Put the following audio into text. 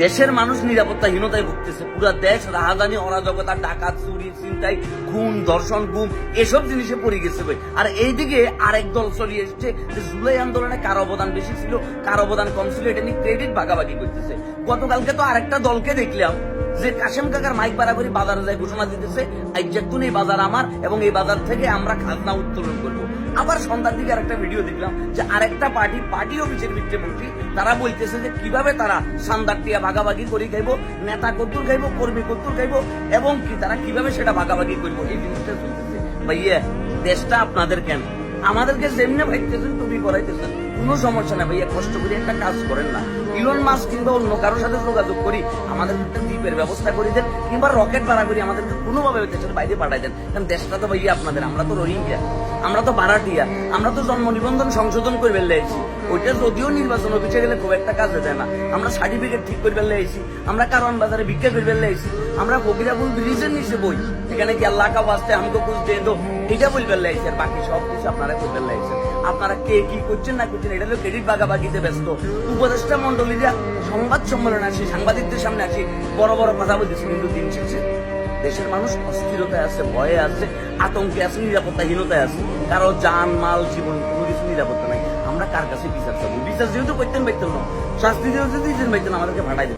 দেশের মানুষ নিরাপত্তাহীনতায় ভুগতেছে, পুরো দেশ রাহাজানি, অরাজকতা, ডাকাত, চুরি, ছিনতাই, খুন, ধর্ষণ, গুম এসব জিনিসে পড়ে গেছে ভাই। আর এইদিকে আরেক দল চলিয়ে এসছে যে জুলাই আন্দোলনে কার অবদান বেশি ছিল, কার অবদান কম ছিল, এটা নিয়ে ক্রেডিট ভাগাভাগি করতেছে। গতকালকে তো আরেকটা দলকে দেখলাম যে কাশেম কাকার মাইক ভাড়া করে বাজারে যায় ঘোষণা দিতেছে, আইজাতুন এই বাজার আমার এবং এই বাজার থেকে আমরা খাজনা উত্তোলন করবো। আবার সন্ধ্যার দিকে আরেকটা ভিডিও দেখলাম যে আরেকটা পার্টি অফিসের মন্ত্রী তারা বলতেছে যে কিভাবে তারা সান্দার টিয়া ভাগাভাগি করে খাইবো, নেতা কদ্দুর খাইবো, কর্মী কদ্দুর খাইবো এবং কি তারা কিভাবে সেটা ভাগাভাগি করবো, এই জিনিসটা চলতেছে। ভাইয়া দেশটা আপনাদের কেন? আমাদেরকে যেমনি ভাইতেছেন তুমি করাইতেছেন, কোনো সমস্যা না ভাইয়া, কষ্ট করে একটা কাজ করেন না। ইলন মাস্ক কিংবা অন্য কারোর সাথে যোগাযোগ করি, আমাদের একটা দ্বীপের ব্যবস্থা করে দেন কিংবা রকেট ভাড়া করি আমাদেরকে কোনোভাবে দেশের বাইরে পাঠাই দেন। কারণ দেশটা তো ভাইয়া আপনাদের, আমরা তো রোহিঙ্গা, আমরা তো ভাড়াটিয়া, আমরা তো জন্ম নিবন্ধন সংশোধন করে ফেললে আইছি, ওইটা যদিও নির্বাচন অফিসে গেলে খুব একটা কাজে দেয় না। আমরা সার্টিফিকেট ঠিক করে ফেললে আইছি, আমরা কারণ বাজারে ভিক্ষা করে ফেললে আইছি, আমরা ফকিরাপুর ব্রিজের নিচে বই, এখানে কি আল্লাহ কা বাস্তে আমাকে কুছ দে দো, এটা বল ফেললে আইছি। আর বাকি সব কিছু আপনারা করে ফেললে আইছেন। আপনারা কে কি করছেন না করছেন এটা হলো ক্রেডিট ভাগাভাগিতে ব্যস্ত। উপদেষ্টা মন্ডলীরা সংবাদ সম্মেলনে আসি, সাংবাদিকদের সামনে আসি, বড় বড় কথা বলতেছে, কিন্তু দিন শেষে দেশের মানুষ অস্থিরতায় আছে, ভয়ে আছে, আতঙ্কে আছে, নিরাপত্তাহীনতায় আছে। কারো জান মাল জীবন কোনো কিছু নিরাপত্তা নাই। আমরা কার কাছে বিচার চাবো? বিচার যেহেতু করতেন পাইতেন না, শাস্তি যেহেতু দিতেন পাইতেন, আমাদেরকে ভাড়াই দিতেন।